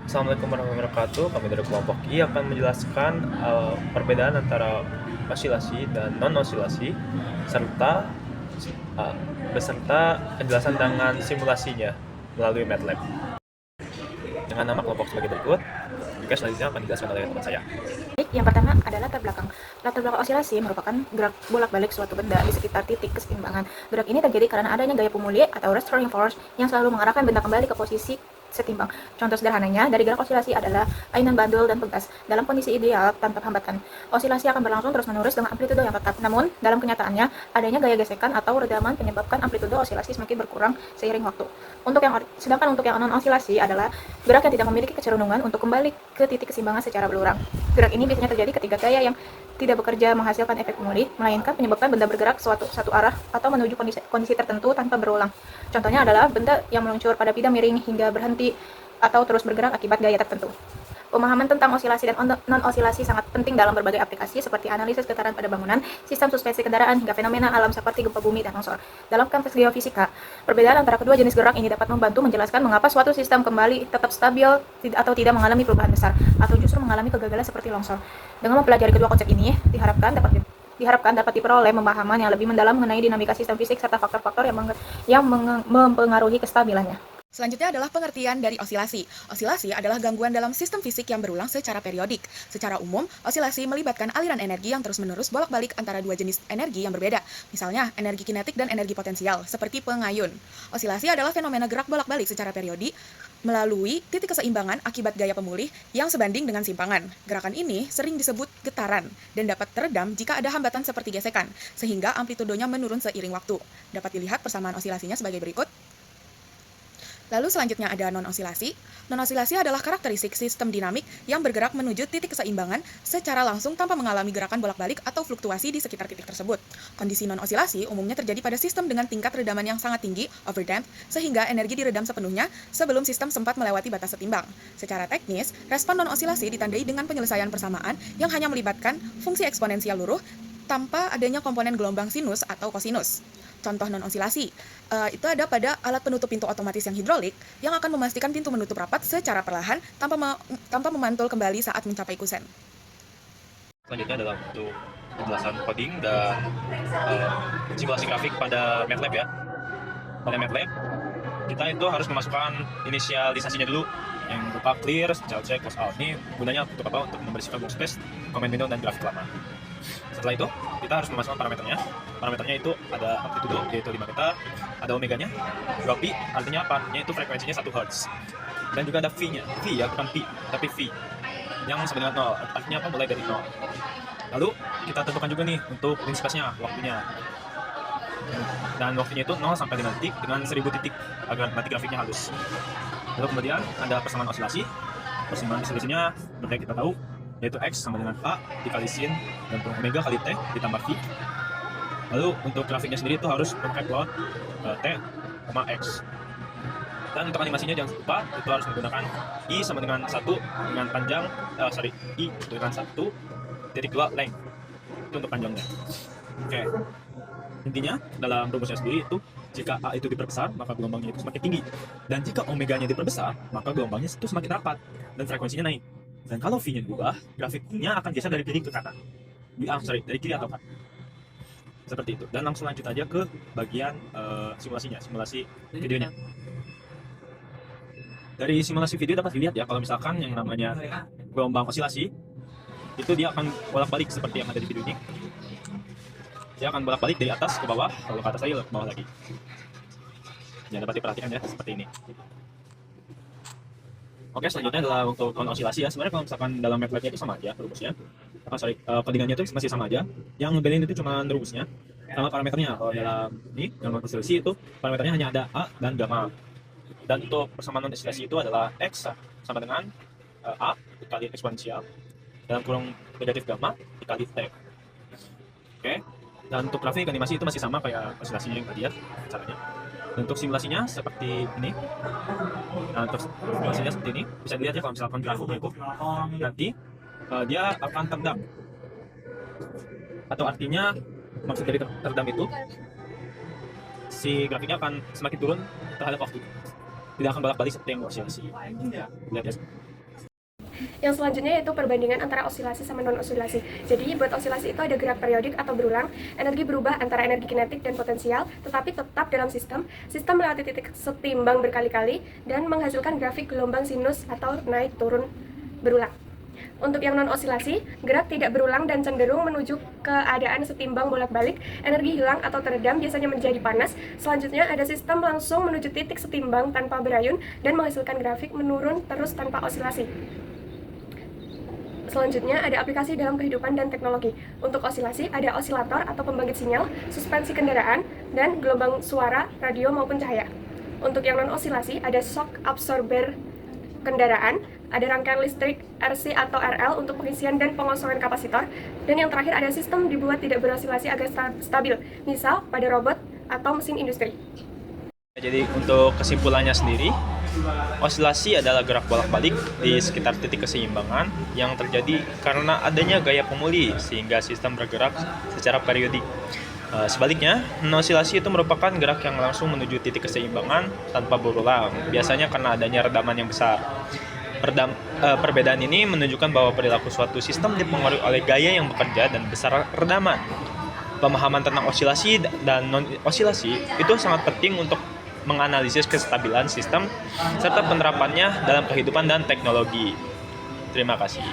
Assalamualaikum warahmatullahi wabarakatuh. Kami dari kelompok I akan menjelaskan perbedaan antara osilasi dan non-osilasi serta uh, beserta penjelasan dengan simulasinya melalui MATLAB. Dengan nama kelompok sebagai berikut. Oke, selanjutnya akan dijelaskan oleh teman saya. Baik, yang pertama adalah latar belakang. Latar belakang osilasi merupakan gerak bolak-balik suatu benda di sekitar titik keseimbangan. Gerak ini terjadi karena adanya gaya pemulih atau restoring force yang selalu mengarahkan benda kembali ke posisi setimbang. Contoh sederhananya dari gerak osilasi adalah ayunan bandul dan pegas. Dalam kondisi ideal tanpa hambatan, osilasi akan berlangsung terus-menerus dengan amplitudo yang tetap. Namun, dalam kenyataannya, adanya gaya gesekan atau redaman menyebabkan amplitudo osilasi semakin berkurang seiring waktu. Sedangkan untuk yang non-osilasi adalah gerak yang tidak memiliki kecerunungan untuk kembali ke titik keseimbangan secara berulang. Gerak ini biasanya terjadi ketika gaya yang tidak bekerja menghasilkan efek pemulih, melainkan menyebabkan benda bergerak satu arah atau menuju kondisi tertentu tanpa berulang. Contohnya adalah benda yang meluncur pada bidang miring hingga berhenti atau terus bergerak akibat gaya tertentu. Pemahaman tentang osilasi dan non-osilasi sangat penting dalam berbagai aplikasi seperti analisis getaran pada bangunan, sistem suspensi kendaraan, hingga fenomena alam seperti gempa bumi dan longsor. Dalam konteks geofisika, perbedaan antara kedua jenis gerak ini dapat membantu menjelaskan mengapa suatu sistem kembali tetap stabil atau tidak mengalami perubahan besar, atau justru mengalami kegagalan seperti longsor. Dengan mempelajari kedua konsep ini, diharapkan dapat diperoleh pemahaman yang lebih mendalam mengenai dinamika sistem fisik serta faktor-faktor yang mempengaruhi kestabilannya. Selanjutnya adalah pengertian dari osilasi. Osilasi adalah gangguan dalam sistem fisik yang berulang secara periodik. Secara umum, osilasi melibatkan aliran energi yang terus-menerus bolak-balik antara dua jenis energi yang berbeda. Misalnya, energi kinetik dan energi potensial, seperti pengayun. Osilasi adalah fenomena gerak bolak-balik secara periodik melalui titik keseimbangan akibat gaya pemulih yang sebanding dengan simpangan. Gerakan ini sering disebut getaran dan dapat teredam jika ada hambatan seperti gesekan, sehingga amplitudonya menurun seiring waktu. Dapat dilihat persamaan osilasinya sebagai berikut. Lalu selanjutnya ada non-osilasi. Non-osilasi adalah karakteristik sistem dinamik yang bergerak menuju titik keseimbangan secara langsung tanpa mengalami gerakan bolak-balik atau fluktuasi di sekitar titik tersebut. Kondisi non-osilasi umumnya terjadi pada sistem dengan tingkat redaman yang sangat tinggi, overdamped, sehingga energi diredam sepenuhnya sebelum sistem sempat melewati batas setimbang. Secara teknis, respon non-osilasi ditandai dengan penyelesaian persamaan yang hanya melibatkan fungsi eksponensial luruh tanpa adanya komponen gelombang sinus atau kosinus. Contoh non-osilasi, itu ada pada alat penutup pintu otomatis yang hidrolik yang akan memastikan pintu menutup rapat secara perlahan tanpa memantul kembali saat mencapai kusen. Selanjutnya adalah untuk penjelasan coding dan simulasi grafik pada MATLAB ya. Pada MATLAB, kita itu harus memasukkan inisialisasinya dulu yang berupa clear, child check, close out. Ini gunanya untuk apa? Untuk membersihkan workspace, comment window, dan grafik lama. Setelah itu, kita harus memasukkan parameternya. Parameternya itu ada amplitudo, yaitu 5 meter, ada omeganya, 2pi, artinya apa? Yaitu frekuensinya 1 Hz. Dan juga ada V-nya, V ya, bukan pi, tapi V, yang sama dengan 0, artinya apa? Mulai dari 0. Lalu, kita tentukan juga nih untuk link space-nya, waktunya. Dan waktunya itu 0 sampai 5 detik dengan 1000 titik, agar nanti grafiknya halus. Lalu kemudian ada persamaan osilasi. Persamaan osilasinya, seperti yang kita tahu, yaitu X sama dengan A dikali sin dan omega kali T ditambah V. Lalu untuk grafiknya sendiri itu harus pakai plot T, X. Dan untuk animasinya jangan lupa itu harus menggunakan I sama dengan 1 dengan panjang, I dengan 1,2 length. Itu untuk panjangnya. Oke. Intinya dalam rumusnya sendiri itu jika A itu diperbesar maka gelombangnya itu semakin tinggi, dan jika omeganya diperbesar maka gelombangnya itu semakin rapat dan frekuensinya naik. Dan kalau V-nya diubah, grafiknya akan geser dari kiri ke kanan. Dari kiri atau kanan. Seperti itu. Dan langsung lanjut aja ke bagian simulasi videonya. Dari simulasi video dapat dilihat ya, kalau misalkan yang namanya gelombang osilasi, itu dia akan bolak-balik seperti yang ada di video ini. Dia akan bolak-balik dari atas ke bawah, kalau ke atas lagi ke bawah lagi. Jangan dapat diperhatikan ya, seperti ini. Oke, selanjutnya adalah untuk non-osilasi ya. Sebenarnya kalau misalkan dalam MATLAB-nya itu sama aja rumusnya. Codingannya itu masih sama aja. Yang ngebedain itu cuma rumusnya sama parameternya. Kalau dalam ini, yang non-osilasi itu parameternya hanya ada A dan gamma. Dan untuk persamaan non-osilasi itu adalah X sama dengan A dikali eksponensial dalam kurung negatif gamma dikali T. Oke. Dan untuk grafik animasi itu masih sama kayak osilasinya yang tadi ya caranya. Dan untuk simulasinya seperti ini. Nah, untuk simulasinya seperti ini bisa dilihat ya, kalau misalkan grafiknya itu nanti dia akan teredam, atau artinya maksud dari teredam itu si grafiknya akan semakin turun terhadap waktu, tidak akan bolak-balik seperti yang osilasi. Lihat ya. Yang selanjutnya yaitu perbandingan antara osilasi sama non-osilasi. Jadi buat osilasi itu ada gerak periodik atau berulang, energi berubah antara energi kinetik dan potensial, tetapi tetap dalam sistem melewati titik setimbang berkali-kali, dan menghasilkan grafik gelombang sinus atau naik turun berulang. Untuk yang non-osilasi, gerak tidak berulang dan cenderung menuju keadaan setimbang bolak-balik, energi hilang atau teredam biasanya menjadi panas. Selanjutnya ada sistem langsung menuju titik setimbang tanpa berayun dan menghasilkan grafik menurun terus tanpa osilasi. Selanjutnya ada aplikasi dalam kehidupan dan teknologi. Untuk osilasi ada osilator atau pembangkit sinyal, suspensi kendaraan, dan gelombang suara, radio maupun cahaya. Untuk yang non-osilasi ada shock absorber kendaraan, ada rangkaian listrik RC atau RL untuk pengisian dan pengosongan kapasitor, dan yang terakhir ada sistem dibuat tidak berosilasi agar stabil, misal pada robot atau mesin industri. Jadi untuk kesimpulannya sendiri, osilasi adalah gerak bolak-balik di sekitar titik keseimbangan yang terjadi karena adanya gaya pemulih sehingga sistem bergerak secara periodik. Sebaliknya, non-osilasi itu merupakan gerak yang langsung menuju titik keseimbangan tanpa berulang, biasanya karena adanya redaman yang besar. Perbedaan ini menunjukkan bahwa perilaku suatu sistem dipengaruhi oleh gaya yang bekerja dan besar redaman. Pemahaman tentang osilasi dan non-osilasi itu sangat penting untuk menganalisis kestabilan sistem serta penerapannya dalam kehidupan dan teknologi. Terima kasih.